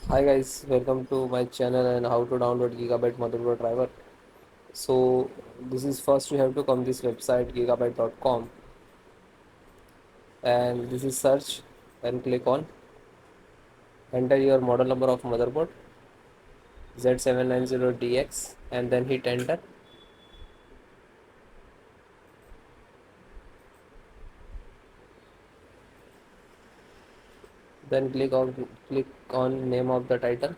Hi guys, welcome to my channel and how to download Gigabyte motherboard driver. So this is first you have to come this website gigabyte.com and this is search and click on enter your model number of motherboard Z790DX and then hit enter. Then click on name of the title.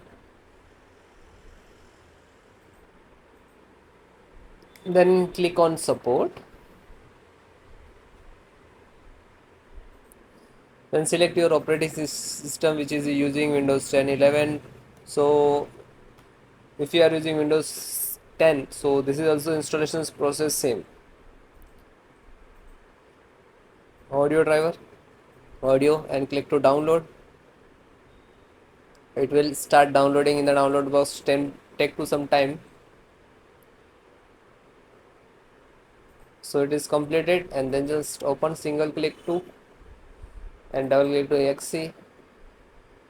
Then click on support. Then select your operating system which is using Windows 10 11. So if you are using Windows 10, so this is also installations process same. Audio driver, audio, and click to download. It will start downloading in the download box. Take to some time. So it is completed, and then just open single click to and double click to exe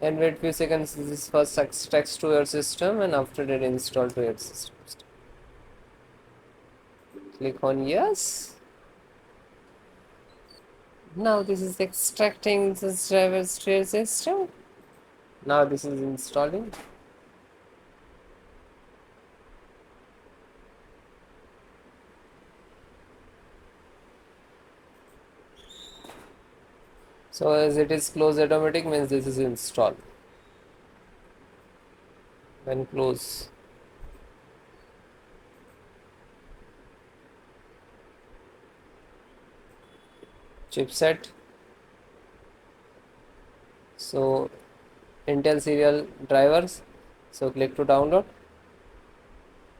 and wait few seconds. This first extracts to your system and after that install to your system. Click on yes. Now this is extracting this driver's to your system. Now this is installing. So as it is close automatic means this is installed. Then close. Chipset. So Intel serial drivers. So click to download.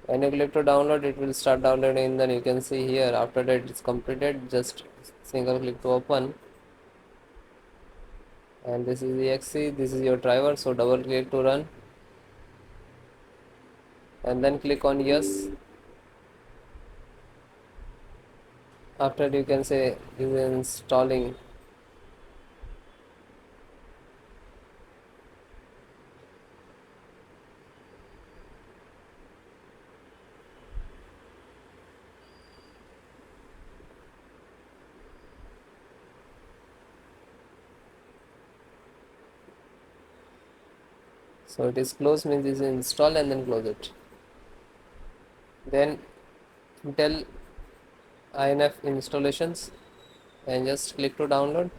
When you click to download, it will start downloading. Then you can see here after that it's completed. Just single click to open. And this is the exe. This is your driver. So double click to run. And then click on yes. After you can say is installing. So it is closed means is install and then close it. Then Intel INF installations and just click to download.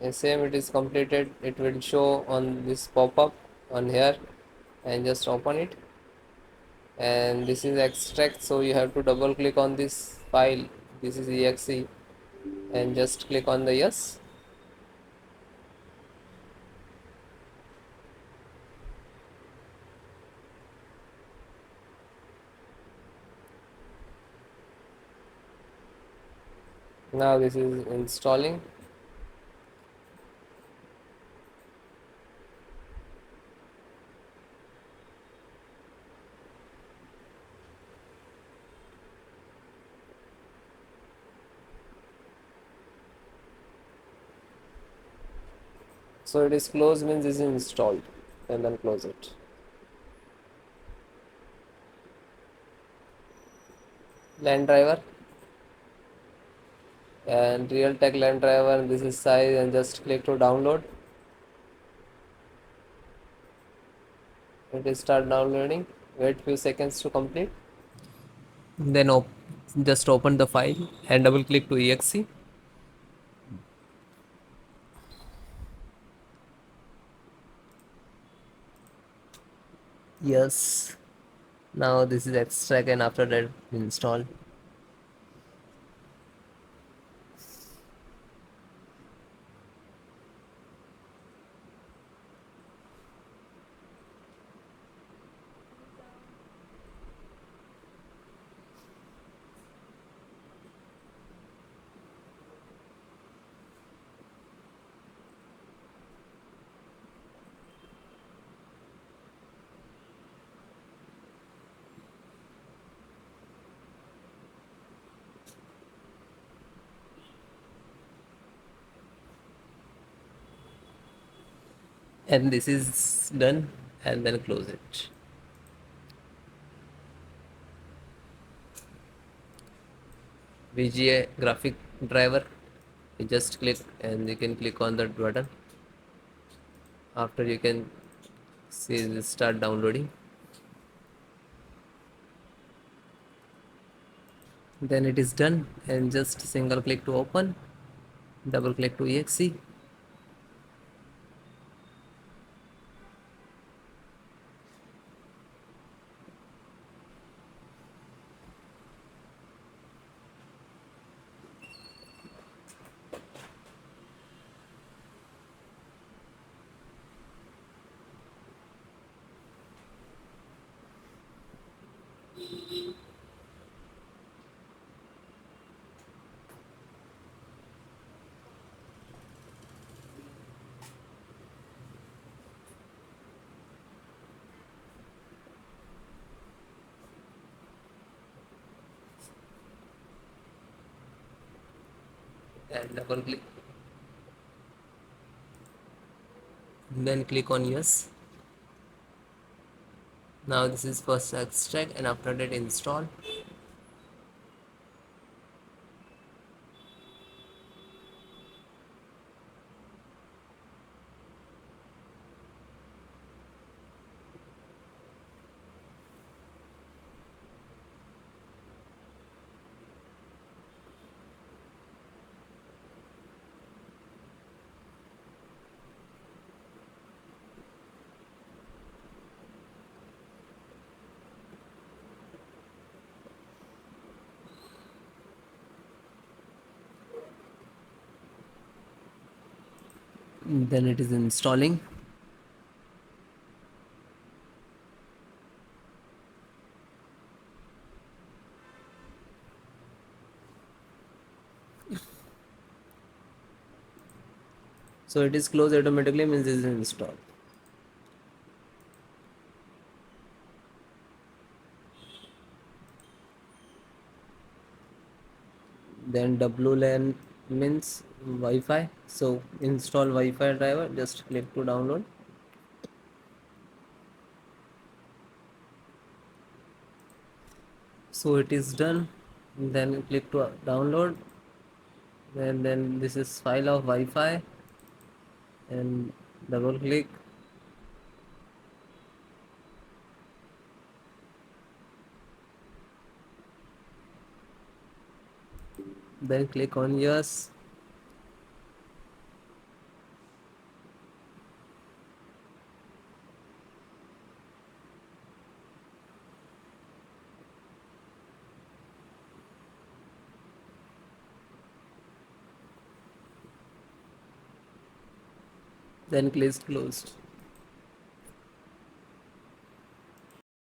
And same it is completed. It will show on this pop-up on here and just open it. And this is extract, so you have to double click on this file. This is exe and just click on the yes. Now this is installing. So it is closed means this is installed and then close it. LAN driver and Realtek LAN driver, this is size and just click to download. It will start downloading. Wait few seconds to complete. Then just open the file and double click to exe. Yes. Now this is extract and after that install. and this is done, and then close it. VGA graphic driver, you just click and you can click on that button. After you can see this start downloading, then it is done, and just single click to open, double click to exe, and double click, then click on yes. Now this is first extract, and after that install. Then it is installing. So it is closed automatically, means it is installed. Then WLAN means Wi-Fi. So install Wi-Fi driver. Just click to download. So it is done. Then click to download. Then this is file of Wi-Fi, and double click. Then click on yes. Then click closed.